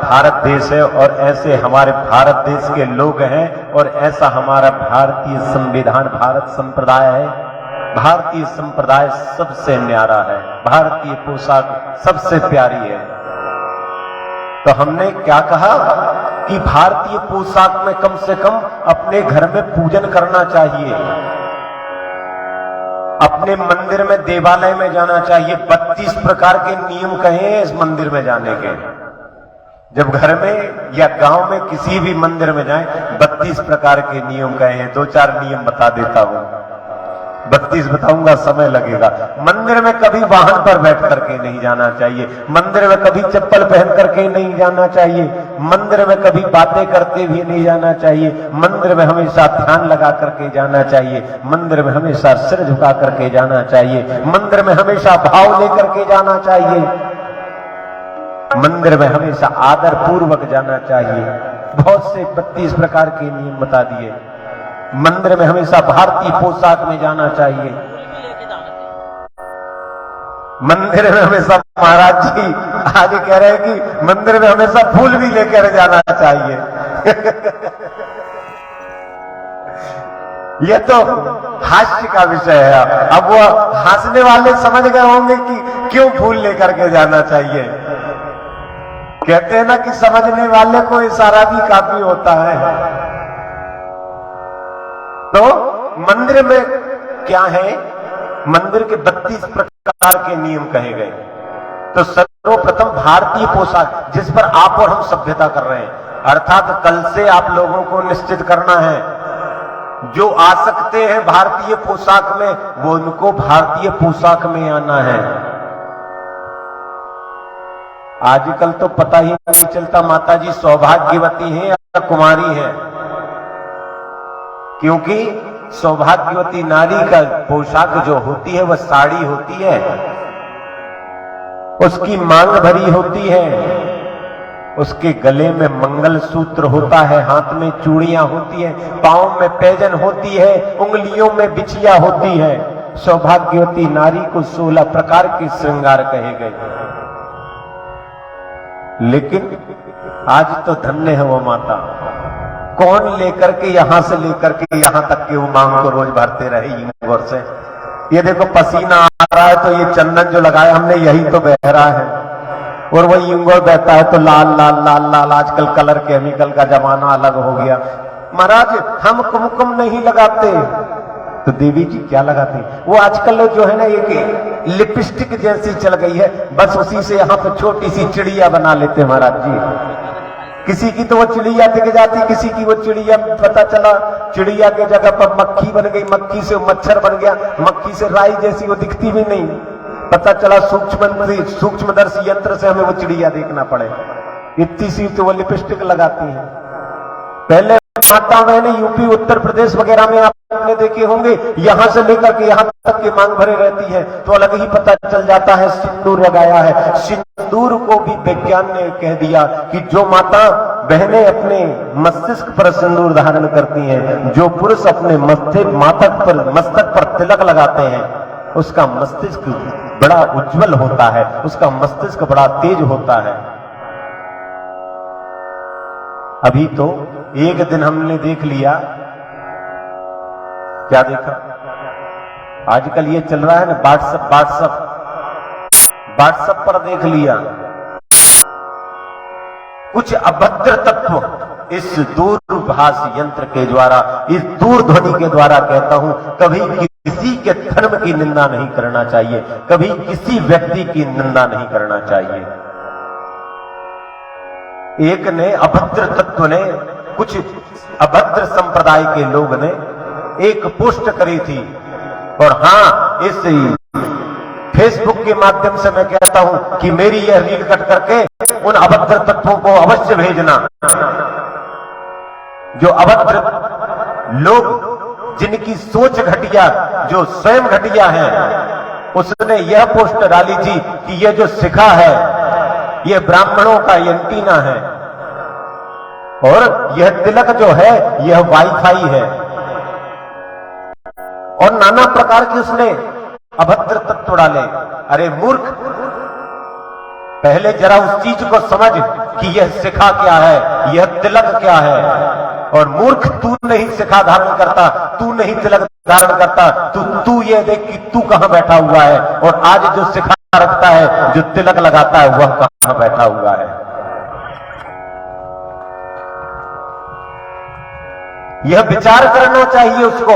भारत देश है और ऐसे हमारे भारत देश के लोग हैं और ऐसा हमारा भारतीय संविधान, भारत संप्रदाय है। भारतीय संप्रदाय सबसे न्यारा है, भारतीय पोशाक सबसे प्यारी है। तो हमने क्या कहा कि भारतीय पोशाक में कम से कम अपने घर में पूजन करना चाहिए, अपने मंदिर में, देवालय में जाना चाहिए। 32 प्रकार के नियम कहे हैं इस मंदिर में जाने के। जब घर में या गांव में किसी भी मंदिर में जाएं, 32 प्रकार के नियम कहे हैं। 2-4 नियम बता देता हूं, 32 बताऊंगा, समय लगेगा। मंदिर में कभी वाहन पर बैठ करके नहीं जाना चाहिए, मंदिर में कभी चप्पल पहन करके नहीं जाना चाहिए, मंदिर में कभी बातें करते भी नहीं जाना चाहिए, मंदिर में हमेशा ध्यान लगा करके जाना चाहिए, मंदिर में हमेशा सिर झुका करके जाना चाहिए, मंदिर में हमेशा भाव लेकर के जाना चाहिए, मंदिर में हमेशा आदर पूर्वक जाना चाहिए। बहुत से 32 प्रकार के नियम बता दिए। मंदिर में हमेशा भारतीय पोशाक में जाना चाहिए। मंदिर में हमेशा, महाराज जी आगे कह रहे हैं कि मंदिर में हमेशा फूल भी लेकर जाना चाहिए। यह तो हास्य का विषय है। अब वो हंसने वाले समझ गए होंगे कि क्यों फूल लेकर के जाना चाहिए। कहते हैं ना कि समझने वाले को इशारा भी काफी होता है। तो मंदिर में क्या है, मंदिर के 32 प्रकार के नियम कहे गए। तो सर्वप्रथम भारतीय पोशाक, जिस पर आप और हम सभ्यता कर रहे हैं, अर्थात कल से आप लोगों को निश्चित करना है, जो आ सकते हैं भारतीय पोशाक में, वो उनको भारतीय पोशाक में आना है। आजकल तो पता ही नहीं चलता माता जी सौभाग्यवती हैं या कुमारी हैं, क्योंकि सौभाग्यवती नारी का पोशाक जो होती है वह साड़ी होती है, उसकी मांग भरी होती है, उसके गले में मंगलसूत्र होता है, हाथ में चूड़ियां होती है, पांव में पैजन होती है, उंगलियों में बिछिया होती है। सौभाग्यवती नारी को 16 प्रकार के श्रृंगार कहे गए। लेकिन आज तो धन्य है वो माता, कौन लेकर के यहां से लेकर के यहां तक के वो मांग को रोज भरते रहे इंगोर से। ये देखो पसीना आ रहा है तो ये चंदन जो लगाया हमने यही तो बह रहा है, और वही इंगोर बहता है तो लाल लाल लाल लाल। आजकल कलर केमिकल का जमाना अलग हो गया। महाराज हम कुमकुम नहीं लगाते तो देवी जी क्या लगाते? वो आजकल जो है ना एक लिपस्टिक जैसी चल गई है, बस उसी से यहाँ पे छोटी सी चिड़िया बना लेते महाराज जी। किसी की तो वो चिड़िया दिख जाती, किसी की वो चिड़िया पता चला चिड़िया के जगह पर मक्खी बन गई, मक्खी से मच्छर बन गया, मक्खी से राई जैसी वो दिखती भी नहीं। पता चला सूक्ष्मदर्शी यंत्र से हमें वो चिड़िया देखना पड़े, इतनी सी तो वो लिपस्टिक लगाती है। पहले माता बहने यूपी उत्तर प्रदेश वगैरह में आपने देखे होंगे, यहां से लेकर के यहां तक की मांग भरे रहती है तो अलग ही पता चल जाता है सिंदूर लगाया है। सिंदूर को भी विज्ञान ने कह दिया कि जो माता बहनें अपने मस्तिष्क पर सिंदूर धारण करती हैं, जो पुरुष अपने मस्तक पर तिलक लगाते हैं, उसका मस्तिष्क बड़ा उज्जवल होता है, उसका मस्तिष्क बड़ा तेज होता है। अभी तो एक दिन हमने देख लिया, क्या देखा, आजकल ये चल रहा है ना व्हाट्सएप पर देख लिया, कुछ अभद्र तत्व इस दूरभाष यंत्र के द्वारा, इस दूरध्वनि के द्वारा कहता हूं, कभी किसी के धर्म की निंदा नहीं करना चाहिए, कभी किसी व्यक्ति की निंदा नहीं करना चाहिए। एक ने अभद्र तत्व ने, कुछ अभद्र संप्रदाय के लोग ने एक पोस्ट करी थी, और हां इस फेसबुक के माध्यम से मैं कहता हूं कि मेरी यह रील कट करके उन अभद्र तत्वों को अवश्य भेजना। जो अभद्र लोग, जिनकी सोच घटिया, जो स्वयं घटिया है, उसने यह पोस्ट डाली थी कि यह जो शिखा है यह ब्राह्मणों का एंटीना है, और यह तिलक जो है यह वाईफाई है, और नाना प्रकार की उसने अभद्र तत्व डाले। अरे मूर्ख, पहले जरा उस चीज को समझ कि यह शिखा क्या है, यह तिलक क्या है। और मूर्ख, तू नहीं शिखा धारण करता, तू नहीं तिलक धारण करता, तू ये देख कि तू कहां बैठा हुआ है। और आज जो शिखा रखता है, जो तिलक लगाता है, वह कहां बैठा हुआ है। यह विचार करना चाहिए उसको।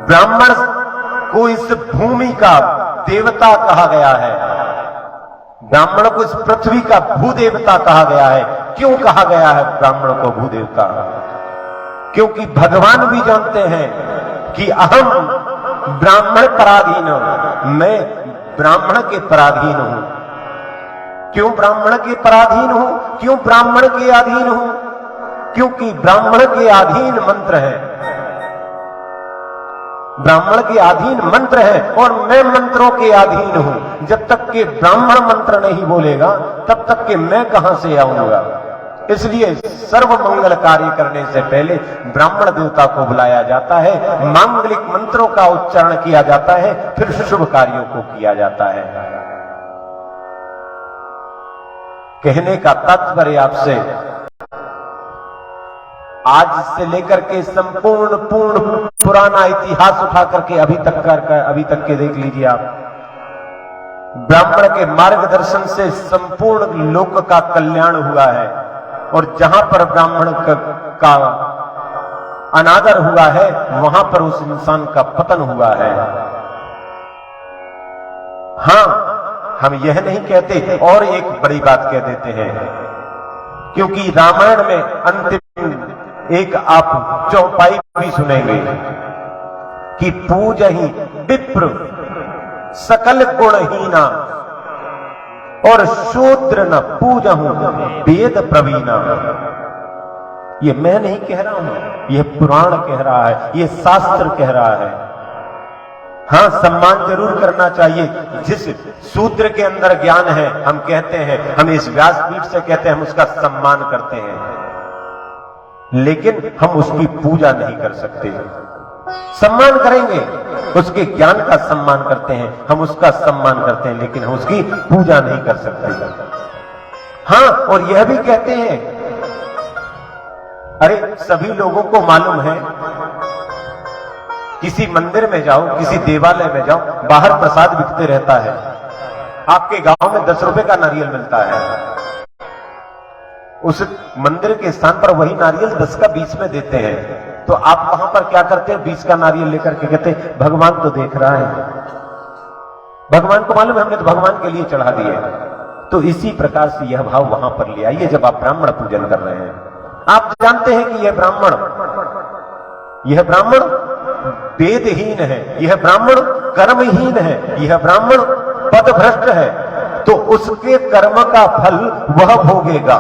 ब्राह्मण को इस भूमि का देवता कहा गया है, ब्राह्मण को इस पृथ्वी का भूदेवता कहा गया है। क्यों कहा गया है ब्राह्मण को भूदेवता? क्योंकि भगवान भी जानते हैं कि अहम ब्राह्मण पराधीन, मैं ब्राह्मण के पराधीन हूं। क्यों ब्राह्मण के पराधीन हूं? क्यों ब्राह्मण के अधीन हूं? क्योंकि ब्राह्मण के अधीन मंत्र है, ब्राह्मण के अधीन मंत्र है और मैं मंत्रों के अधीन हूं। जब तक कि ब्राह्मण मंत्र नहीं बोलेगा तब तक कि मैं कहां से आऊंगा। इसलिए सर्व मंगल कार्य करने से पहले ब्राह्मण देवता को बुलाया जाता है, मांगलिक मंत्रों का उच्चारण किया जाता है, फिर शुभ कार्यों को किया जाता है। कहने का तात्पर्य आपसे, आज से लेकर के संपूर्ण पुराना इतिहास उठा करके अभी तक के देख लीजिए आप। ब्राह्मण के मार्गदर्शन से संपूर्ण लोक का कल्याण हुआ है और जहां पर ब्राह्मण का अनादर हुआ है वहां पर उस इंसान का पतन हुआ है। हां, हम यह नहीं कहते, और एक बड़ी बात कह देते हैं, क्योंकि रामायण में अंतिम एक आप चौपाई भी सुनेंगे कि पूजहि विप्र सकल गुणहीना और शूद्र न पूजहु वेद प्रवीणा। ये मैं नहीं कह रहा हूं, यह पुराण कह रहा है, यह शास्त्र कह रहा है। हां, सम्मान जरूर करना चाहिए। जिस शूद्र के अंदर ज्ञान है, हम कहते हैं, हम इस व्यासपीठ से कहते हैं, हम उसका सम्मान करते हैं, लेकिन हम उसकी पूजा नहीं कर सकते। सम्मान करेंगे, उसके ज्ञान का सम्मान करते हैं, हम उसका सम्मान करते हैं, लेकिन हम उसकी पूजा नहीं कर सकते। हां, और यह भी कहते हैं, अरे सभी लोगों को मालूम है, किसी मंदिर में जाओ, किसी देवालय में जाओ, बाहर प्रसाद बिकते रहता है। आपके गांव में 10 रुपए का नारियल मिलता है, उस मंदिर के स्थान पर वही नारियल 10 का 20 में देते हैं। तो आप वहां पर क्या करते हैं? 20 का नारियल लेकर के कहते हैं, भगवान तो देख रहा है, भगवान को मालूम है, हमने तो भगवान के लिए चढ़ा दिए। तो इसी प्रकार से यह भाव वहां पर ले आइए जब आप ब्राह्मण पूजन कर रहे हैं। आप जानते हैं कि यह ब्राह्मण वेदहीन है, यह ब्राह्मण कर्महीन है, यह ब्राह्मण पदभ्रष्ट है, तो उसके कर्म का फल वह भोगेगा।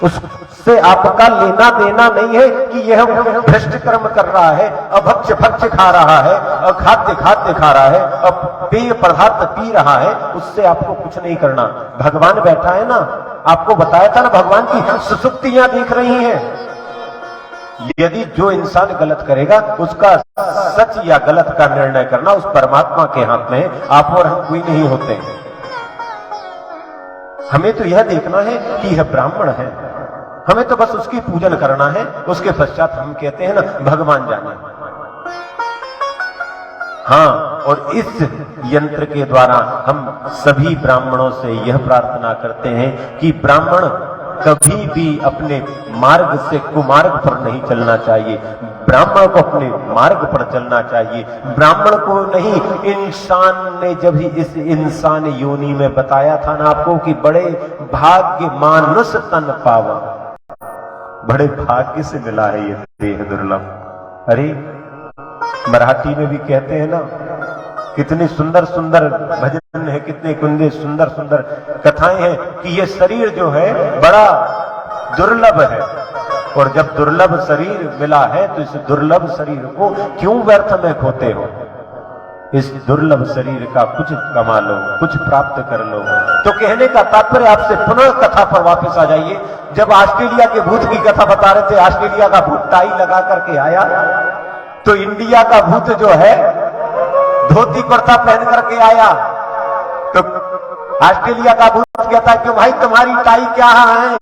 उससे आपका लेना देना नहीं है कि यह भ्रष्ट कर्म कर रहा है, अभक्ष्य भक्ष्य खा रहा है, अखाद्य खाद्य खा रहा है, पेय पदार्थ पी रहा है, उससे आपको कुछ नहीं करना। भगवान बैठा है ना, आपको बताया था ना, भगवान की सुसुप्तियां दिख रही हैं। यदि जो इंसान गलत करेगा, उसका सच या गलत का निर्णय करना उस परमात्मा के हाथ में है, आप और हम कोई नहीं होते। हमें तो यह देखना है कि यह ब्राह्मण है, हमें तो बस उसकी पूजन करना है, उसके पश्चात हम कहते हैं ना, भगवान जाने। हां, और इस यंत्र के द्वारा हम सभी ब्राह्मणों से यह प्रार्थना करते हैं कि ब्राह्मण कभी भी अपने मार्ग से कुमार्ग पर नहीं चलना चाहिए, ब्राह्मण को अपने मार्ग पर चलना चाहिए। ब्राह्मण को नहीं, इंसान ने जब ही इस इंसान योनि में बताया था ना आपको कि बड़े भाग्य मानुष तन पावा, बड़े भाग्य से मिला है ये देह दुर्लभ। अरे मराठी में भी कहते हैं ना, कितने सुंदर सुंदर भजन है, कितने कुंदे सुंदर सुंदर कथाएं हैं कि ये शरीर जो है बड़ा दुर्लभ है, और जब दुर्लभ शरीर मिला है तो इस दुर्लभ शरीर को क्यों व्यर्थ में खोते हो? इस दुर्लभ शरीर का कुछ कमा लो, कुछ प्राप्त कर लो। तो कहने का तात्पर्य, आपसे पुनः कथा पर वापस आ जाइए। जब ऑस्ट्रेलिया के भूत की कथा बता रहे थे, ऑस्ट्रेलिया का भूत टाई लगा करके आया, तो इंडिया का भूत जो है धोती कुर्ता पहन करके आया, तो ऑस्ट्रेलिया का भूत कहता है कि भाई तुम्हारी टाई क्या है?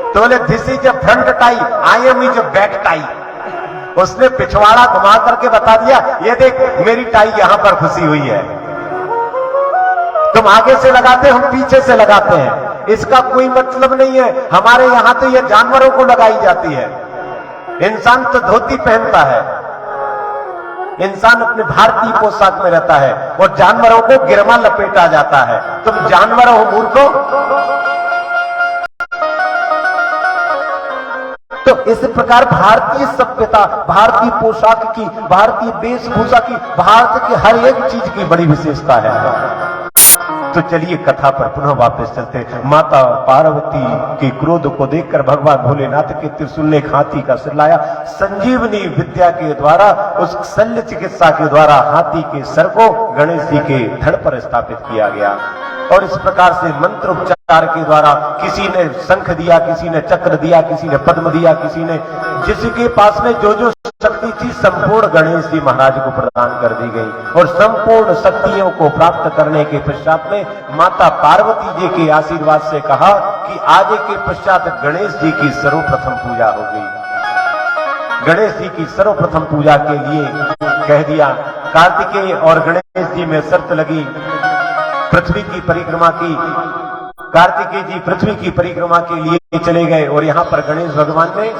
तो बोले this is a front tie, I am is a back tie. उसने पिछवाड़ा घुमा करके बता दिया, ये देख मेरी टाई यहां पर फंसी हुई है, तुम आगे से लगाते हम पीछे से लगाते हैं, इसका कोई मतलब नहीं है। हमारे यहां तो ये जानवरों को लगाई जाती है, इंसान तो धोती पहनता है, इंसान अपने भारतीय पोशाक में रहता है और जानवरों को गिरमा लपेटा जाता है। तुम जानवर हो मूर्खों। तो इस प्रकार भारतीय सभ्यता, भारतीय पोशाक की, भारतीय वेशभूषा की, भारत की हर एक चीज की बड़ी विशेषता है। तो चलिए कथा पर पुनः वापस चलते हैं। माता पार्वती के क्रोध को देखकर भगवान भोलेनाथ के त्रिशूल ने हाथी का सिर लाया। संजीवनी विद्या के द्वारा, उस शल्य चिकित्सा के द्वारा हाथी के सर को गणेश जी के धड़ पर स्थापित किया गया और इस प्रकार से मंत्रोपचार के द्वारा किसी ने शंख दिया, किसी ने चक्र दिया, किसी ने पद्म दिया, किसी ने जिसके पास में जो जो शक्ति थी संपूर्ण गणेश जी महाराज को प्रदान कर दी गई। और संपूर्ण शक्तियों को प्राप्त करने के पश्चात में माता पार्वती जी के आशीर्वाद से कहा कि आज के पश्चात गणेश जी की सर्वप्रथम पूजा होगी। गणेश जी की सर्वप्रथम पूजा के लिए कह दिया। कार्तिकेय और गणेश जी में शर्त लगी पृथ्वी की परिक्रमा की। कार्तिकेय जी पृथ्वी की परिक्रमा के लिए चले गए और यहां पर गणेश भगवान ने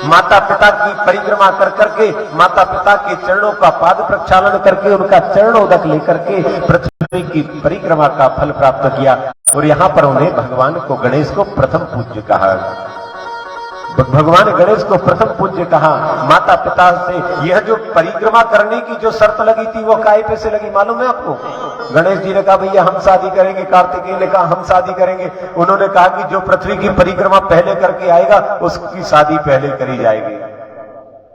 माता पिता की परिक्रमा कर करके, माता पिता के चरणों का पाद प्रक्षालन करके, उनका चरणोदक लेकर के पृथ्वी की परिक्रमा का फल प्राप्त किया और यहां पर उन्हें भगवान को, गणेश को प्रथम पूज्य कहा। भगवान गणेश को प्रथम पूज्य कहा। माता पिता से यह जो परिक्रमा करने की जो शर्त लगी थी वो काहे पे से लगी मालूम है आपको? गणेश जी ने कहा भैया हम शादी करेंगे, कार्तिकेय ने कहा हम शादी करेंगे। उन्होंने कहा कि जो पृथ्वी की परिक्रमा पहले करके आएगा उसकी शादी पहले करी जाएगी।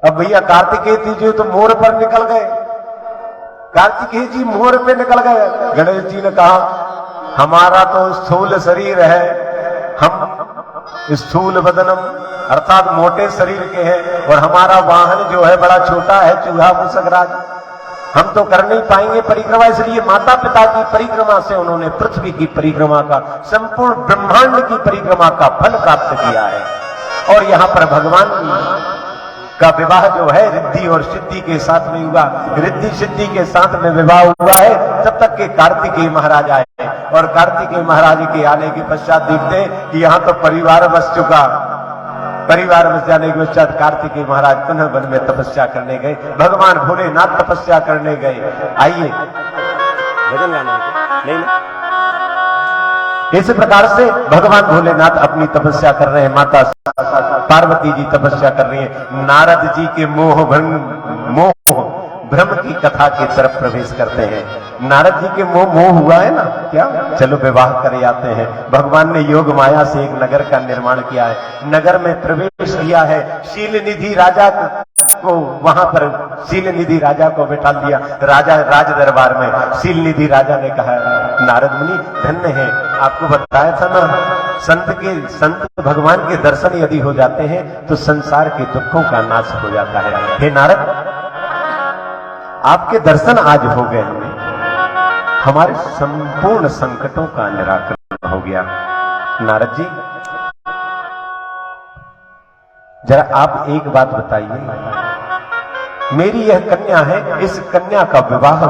अब भैया कार्तिकेय जी तो मोर पर निकल गए, कार्तिकेय जी मोर पे निकल गए। गणेश जी ने कहा हमारा तो स्थूल शरीर है, हम स्थूल बदनम अर्थात मोटे शरीर के हैं और हमारा वाहन जो है बड़ा छोटा है, चूहा मूषकराज, हम तो कर नहीं पाएंगे परिक्रमा। इसलिए माता पिता की परिक्रमा से उन्होंने पृथ्वी की परिक्रमा का, संपूर्ण ब्रह्मांड की परिक्रमा का फल प्राप्त किया है। और यहां पर भगवान का विवाह जो है रिद्धि और सिद्धि के साथ में हुआ। रिद्धि सिद्धि के साथ में विवाह हुआ है तब तक के कार्तिकेय महाराज आए और कार्तिकेय महाराज के आने के पश्चात देखते हैं कि यहां तो परिवार बस चुका। परिवार बस जाने के पश्चात कार्तिकेय महाराज पुनः वन में तपस्या करने गए। भगवान भोलेनाथ तपस्या करने गए। आइए भजन गाना नहीं ना? इस प्रकार से भगवान भोलेनाथ अपनी तपस्या कर रहे हैं, माता पार्वती जी तपस्या कर रही है। नारद जी के मोह भ्रम की कथा की तरफ प्रवेश करते हैं। नारद जी के मोह हुआ है ना क्या? चलो विवाह करे आते हैं। भगवान ने योग माया से एक नगर का निर्माण किया है, नगर में प्रवेश किया है। शील निधि राजा को वहां पर शील निधि राजा को बैठा दिया राजा राज दरबार में। शील निधि राजा ने कहा नारद मुनि धन्य है, आपको बताया था ना संत भगवान के दर्शन यदि हो जाते हैं तो संसार के दुखों का नाश हो जाता है। हे नारद आपके दर्शन आज हो गए, हमारे संपूर्ण संकटों का निराकरण हो गया। नारद जी जरा आप एक बात बताइए, मेरी यह कन्या है, इस कन्या का विवाह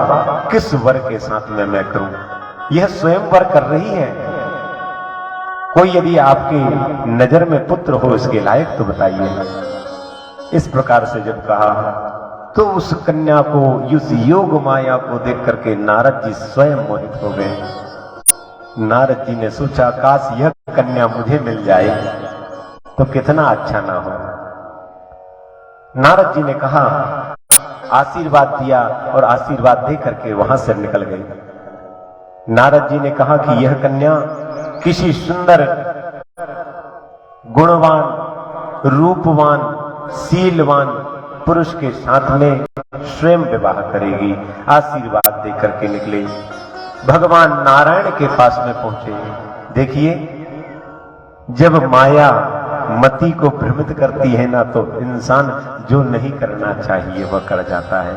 किस वर के साथ में मैं करूं? यह स्वयंवर कर रही है, कोई यदि आपकी नजर में पुत्र हो इसके लायक तो बताइए। इस प्रकार से जब कहा तो उस कन्या को, उस योग माया को देख करके नारद जी स्वयं मोहित हो गए। नारद जी ने सोचा काश यह कन्या मुझे मिल जाए तो कितना अच्छा ना हो। नारद जी ने कहा, आशीर्वाद दिया और आशीर्वाद दे करके वहां से निकल गई। नारद जी ने कहा कि यह कन्या किसी सुंदर, गुणवान, रूपवान, शीलवान पुरुष के साथ में स्वयं विवाह करेगी। आशीर्वाद देकर के निकले, भगवान नारायण के पास में पहुंचे। देखिए जब माया मति को भ्रमित करती है ना तो इंसान जो नहीं करना चाहिए वह कर जाता है।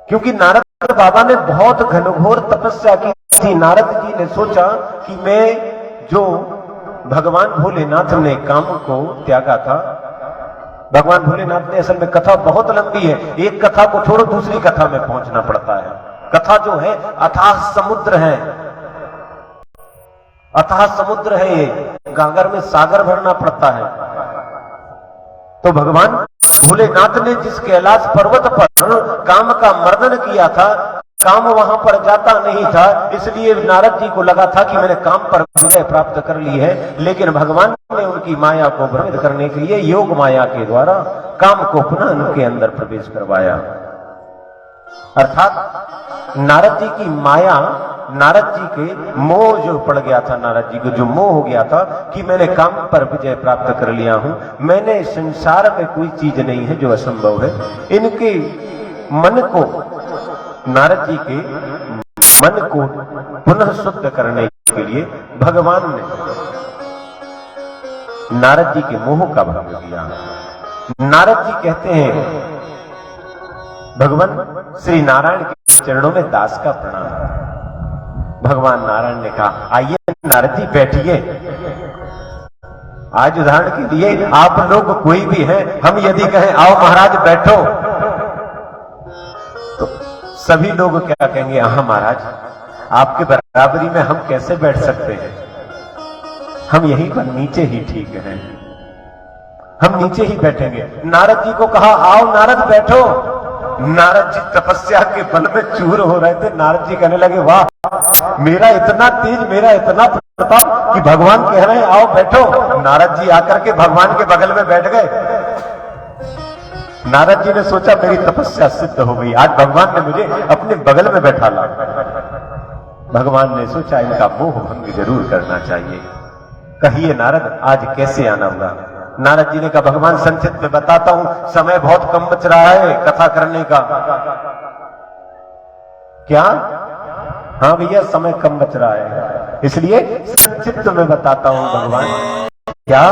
क्योंकि नारद बाबा ने बहुत घनघोर तपस्या की थी। नारद जी ने सोचा कि मैं जो भगवान भोलेनाथ ने काम को त्यागा था, भगवान भोलेनाथ ने, असल में कथा बहुत लंबी है, एक कथा को छोड़ो दूसरी कथा में पहुंचना पड़ता है। कथा जो है अथाह समुद्र है, अथाह समुद्र है, ये गागर में सागर भरना पड़ता है। तो भगवान भोलेनाथ ने जिस कैलाश पर्वत पर काम का मर्दन किया था, काम वहां पर जाता नहीं था, इसलिए नारद जी को लगा था कि मैंने काम पर विजय प्राप्त कर ली है। लेकिन भगवान ने उनकी माया को भ्रमित करने के लिए योग माया के द्वारा काम को पुनः उनके अंदर प्रवेश करवाया। अर्थात नारद जी की माया, नारद जी के मोह जो पड़ गया था, नारद जी को जो मोह हो गया था कि मैंने काम पर विजय प्राप्त कर लिया हूं, मैंने संसार में कोई चीज नहीं है जो असंभव है। इनके मन को, नारद जी के मन को पुनः शुद्ध करने के लिए भगवान ने नारद जी के मोह का भंग किया। नारद जी कहते हैं, भगवान श्री नारायण के चरणों में दास का प्रणाम। भगवान नारायण ने कहा, आइए नारद जी बैठिए। आज उदाहरण के लिए आप लोग कोई भी हैं, हम यदि कहें आओ महाराज बैठो, तो सभी लोग क्या कहेंगे, हाँ महाराज आपके बराबरी में हम कैसे बैठ सकते हैं, हम यहीं पर नीचे ही ठीक हैं, हम नीचे ही बैठेंगे। नारद जी को कहा आओ नारद बैठो। नारद जी तपस्या के बल में चूर हो रहे थे। नारद जी कहने लगे, वाह मेरा इतना तेज, मेरा इतना प्रताप कि भगवान कह रहे हैं आओ बैठो। नारद जी आकर के भगवान के बगल में बैठ गए। नारद जी ने सोचा मेरी तपस्या सिद्ध हो गई, आज भगवान ने मुझे अपने बगल में बैठा ला। भगवान ने सोचा इनका मोह भंग जरूर करना चाहिए। कहिए नारद आज कैसे आना होगा। नारद जी ने कहा, भगवान संक्षिप्त में बताता हूं, समय बहुत कम बच रहा है कथा करने का। क्या? हाँ भैया समय कम बच रहा है, इसलिए संक्षिप्त में बताता हूं भगवान। क्या?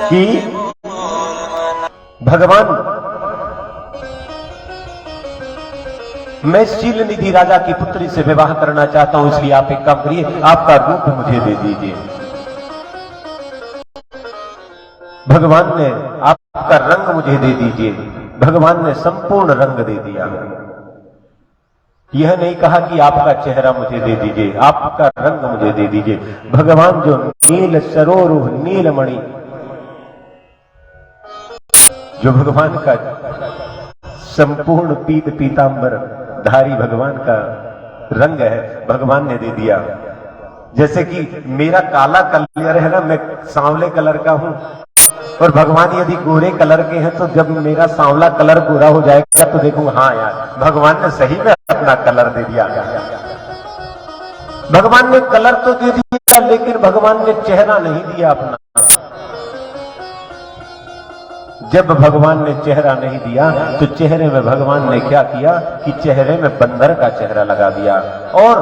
कि भगवान मैं शील निधि राजा की पुत्री से विवाह करना चाहता हूं, इसलिए आप एक काम करिए, आपका रूप मुझे दे दीजिए। भगवान ने आपका रंग मुझे दे दीजिए। भगवान ने संपूर्ण रंग दे दिया। यह नहीं कहा कि आपका चेहरा मुझे दे दीजिए, आपका रंग मुझे दे दीजिए। भगवान जो नील सरोरुह नीलमणि, जो भगवान का संपूर्ण पीत पीतांबर धारी भगवान का रंग है, भगवान ने दे दिया। जैसे कि मेरा काला कलर है ना, मैं सांवले कलर का हूं, और भगवान यदि गोरे कलर के हैं, तो जब मेरा सांवला कलर गोरा हो जाएगा तो देखूंगा हाँ यार भगवान ने सही में अपना कलर दे दिया। भगवान ने कलर तो दे दिया, लेकिन भगवान ने चेहरा नहीं दिया अपना। जब भगवान ने चेहरा नहीं दिया तो चेहरे में भगवान ने क्या किया कि चेहरे में बंदर का चेहरा लगा दिया, और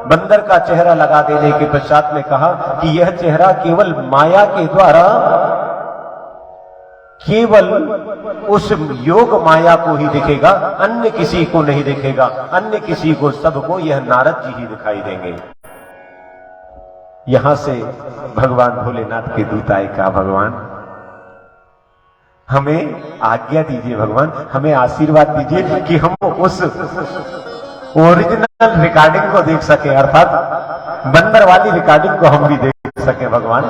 बंदर का चेहरा लगा देने के पश्चात में कहा कि यह चेहरा केवल माया के द्वारा, केवल उस योग माया को ही दिखेगा, अन्य किसी को नहीं दिखेगा, अन्य किसी को, सबको यह नारद जी ही दिखाई देंगे। यहां से भगवान भोलेनाथ के दूत आए, कहा भगवान हमें आज्ञा दीजिए, भगवान हमें आशीर्वाद दीजिए कि हम उस ओरिजिनल रिकॉर्डिंग को देख सके, अर्थात बंदर वाली रिकॉर्डिंग को हम भी देख सके। भगवान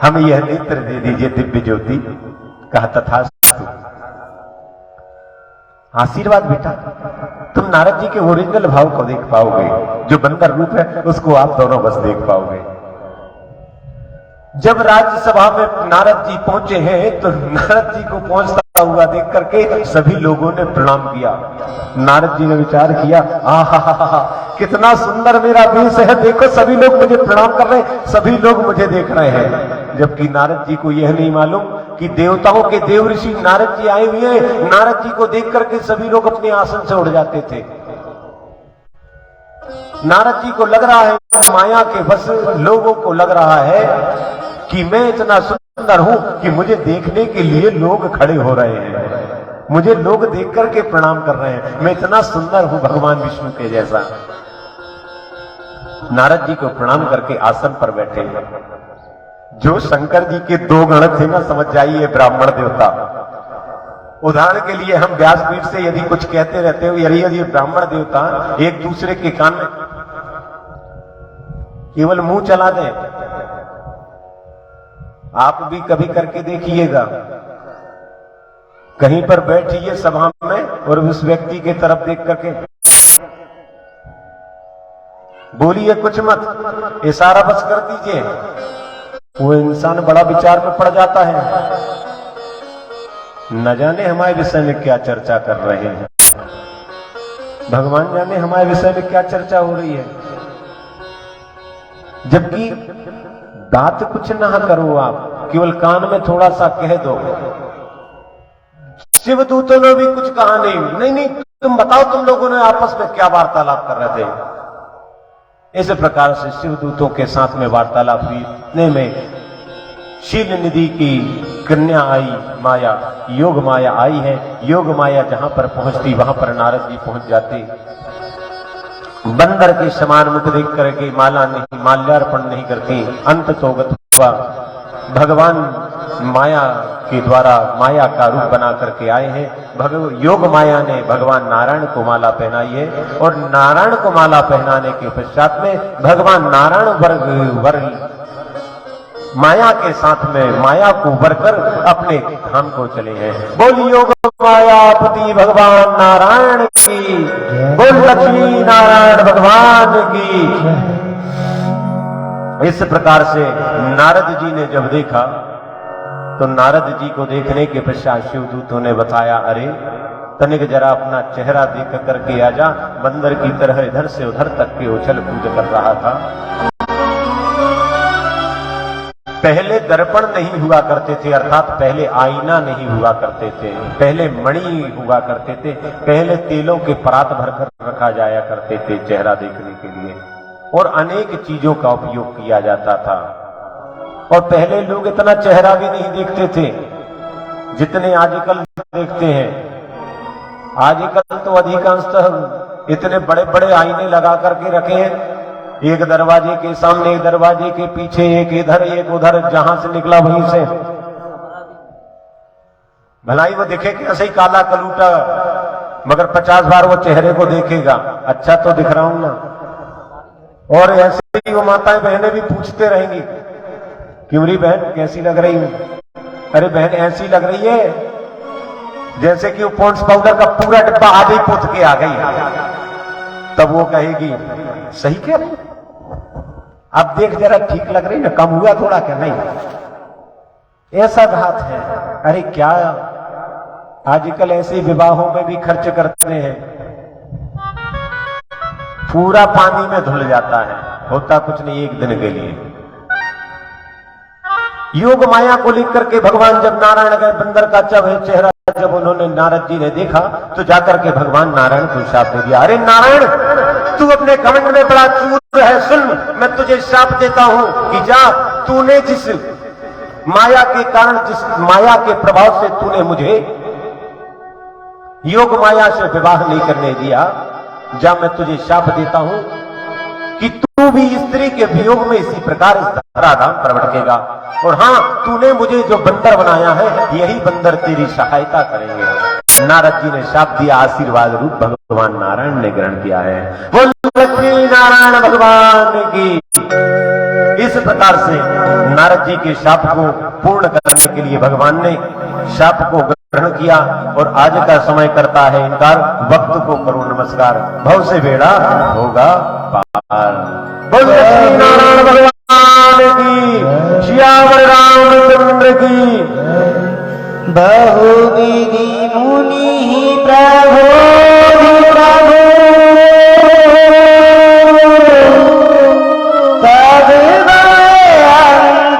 हमें यह नेत्र दे दीजिए, दिव्य ज्योति। कहा तथास्तु। आशीर्वाद बेटा, तुम नारद जी के ओरिजिनल भाव को देख पाओगे, जो बंदर रूप है उसको आप दोनों बस देख पाओगे। जब राज्यसभा में नारद जी पहुंचे हैं, तो नारद जी को पहुंचता हुआ देख करके सभी लोगों ने प्रणाम किया। नारद जी ने विचार किया, आहा कितना सुंदर मेरा वेश है, देखो सभी लोग मुझे प्रणाम कर रहे हैं, सभी लोग मुझे देख रहे हैं। जबकि नारद जी को यह नहीं मालूम कि देवताओं के देव ऋषि नारद जी आए हुए हैं। नारद जी को देख करके सभी लोग अपने आसन से उड़ जाते थे। नारद जी को लग रहा है, माया के बस लोगों को लग रहा है कि मैं इतना सुंदर हूं कि मुझे देखने के लिए लोग खड़े हो रहे हैं। मुझे लोग देख करके प्रणाम कर रहे हैं, मैं इतना सुंदर हूं भगवान विष्णु के जैसा। नारद जी को प्रणाम करके आसन पर बैठे। जो शंकर जी के दो गण थे ना, समझ जाइए ब्राह्मण देवता। उदाहरण के लिए हम व्यासपीठ से यदि कुछ कहते रहते हो, यदि ब्राह्मण देवता एक दूसरे के कान में केवल मुंह चला दें, आप भी कभी करके देखिएगा। कहीं पर बैठिए सभा में और उस व्यक्ति के तरफ देख करके बोलिए कुछ मत, इशारा बस कर दीजिए, वो इंसान बड़ा विचार में पड़ जाता है। न जाने हमारे विषय में क्या चर्चा कर रहे हैं, भगवान जाने हमारे विषय में क्या चर्चा हो रही है। जबकि बात कुछ ना करो, आप केवल कान में थोड़ा सा कह दो। शिवदूतों ने भी कुछ कहा नहीं, नहीं तुम बताओ तुम लोगों ने आपस में क्या वार्तालाप कर रहे थे। इस प्रकार से शिवदूतों के साथ में वार्तालाप हुई। इतने में शील निधि की कन्या आई, माया, योग माया आई है। योग माया जहां पर पहुंचती वहां पर नारद जी पहुंच जाते। बंदर के समान मुख देख करके माला नहीं, माल्यार्पण नहीं करती। अंत तोगत हुआ, भगवान माया के द्वारा माया का रूप बना करके आए हैं। योग माया ने भगवान नारायण को माला पहनाई है और नारायण को माला पहनाने के पश्चात में भगवान नारायण वर्ग माया के साथ में माया को वरकर अपने धाम को चले हैं। बोल योग मायापति भगवान नारायण की, बोल लक्ष्मी नारायण भगवान की। इस प्रकार से नारद जी ने जब देखा तो नारद जी को देखने के पश्चात शिवदूतों ने बताया, अरे तनिक जरा अपना चेहरा देख करके आजा। बंदर की तरह इधर से उधर तक के उछल कूद कर रहा था। पहले दर्पण नहीं हुआ करते थे, अर्थात पहले आईना नहीं हुआ करते थे, पहले मणि हुआ करते थे, पहले तेलों के परात भरकर रखा जाया करते थे चेहरा देखने के लिए, और अनेक चीजों का उपयोग किया जाता था। और पहले लोग इतना चेहरा भी नहीं देखते थे जितने आजकल देखते हैं। आजकल तो अधिकांशतः इतने बड़े बड़े आईने लगा करके रखे हैं, एक दरवाजे के सामने, एक दरवाजे के पीछे, एक इधर एक उधर, जहां से निकला वहीं से। भलाई वो दिखे कैसे ही काला कलूटा, मगर 50 बार वो चेहरे को देखेगा, अच्छा तो दिख रहा हूं ना। और ऐसे ही वो माताएं बहनें भी पूछते रहेंगी, क्यों री बहन कैसी लग रही हूं? अरे बहन ऐसी लग रही है जैसे कि वो पॉन्ड्स पाउडर का पूरा डिब्बा आधे पोत के आ गई। तब वो कहेगी, सही कह रही, अब देख जरा ठीक लग रही ना, कम हुआ थोड़ा क्या? नहीं, ऐसा घात है। अरे क्या आजकल ऐसे विवाहों में भी खर्च करते हैं, पूरा पानी में धुल जाता है, होता कुछ नहीं एक दिन के लिए। योग माया को लेकर के भगवान जब नारायण गए, बंदर का चेहरा जब उन्होंने नारद जी ने देखा तो जाकर के भगवान नारायण को शाप दे दिया। अरे नारायण, तू अपने घमंड में बड़ा चूर है, सुन मैं तुझे शाप देता हूं कि जा, तूने जिस माया के कारण, जिस माया के प्रभाव से तूने मुझे योग माया से विवाह नहीं करने दिया, जा मैं तुझे शाप देता हूं कि तू भी स्त्री के वियोग में इसी प्रकार इस धराधाम पर भटकेगा। और हां, तूने मुझे जो बंदर बनाया है, यही बंदर तेरी सहायता करेंगे। नारद जी ने शाप दिया, आशीर्वाद रूप भगवान नारायण ने ग्रहण किया है। बोल लक्ष्मी नारायण भगवान की। इस प्रकार से नारद जी के शाप को पूर्ण करने के लिए भगवान ने शाप को ग्रहण किया और आज का समय करता है इनकार। वक्त को करो नमस्कार, भव से बेड़ा होगा पार। बोल लक्ष्मी नारायण भगवान की, श्यावर रामचंद्र की। बहुविधि मुनि प्रभो प्रभो तब अंतरधाम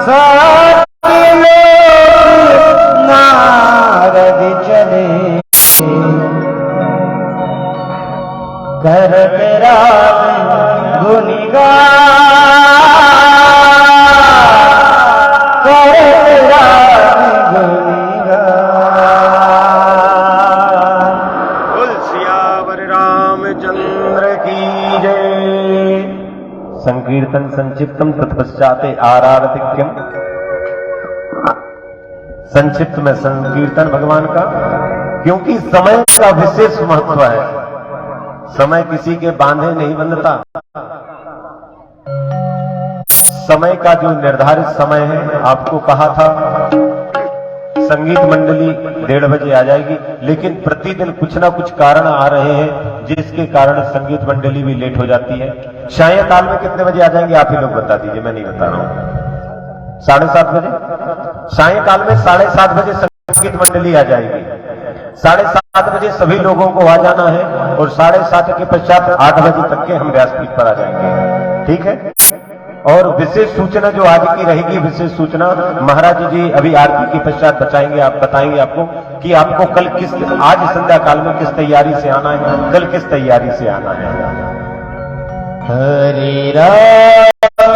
सत्य नारद चले करत राम गुनिगान। सियावर रामचंद्र की जय। संकीर्तन संक्षिप्तम तत्पश्चात आराधतिक्यम। संक्षिप्त में संकीर्तन भगवान का, क्योंकि समय का विशेष महत्व है। समय किसी के बांधे नहीं बंधता। समय का जो निर्धारित समय है, आपको कहा था संगीत मंडली 1:30 बजे आ जाएगी, लेकिन प्रतिदिन कुछ ना कुछ कारण आ रहे हैं जिसके कारण संगीत मंडली भी लेट हो जाती है। सायंकाल में कितने बजे आ जाएंगे आप ही लोग बता दीजिए, मैं नहीं बता रहा हूं। 7:30 बजे सायंकाल में 7:30 बजे संगीत मंडली आ जाएगी। 7:30 बजे सभी लोगों को आ जाना है और 7:30 के पश्चात 8 बजे तक के हम व्यासपीठ पर आ जाएंगे, ठीक है। और विशेष सूचना जो आज की रहेगी, विशेष सूचना महाराज जी अभी आरती के पश्चात बताएंगे आपको कि आपको कल आज संध्या काल में किस तैयारी से आना है, कल किस तैयारी से आना है। हरे राम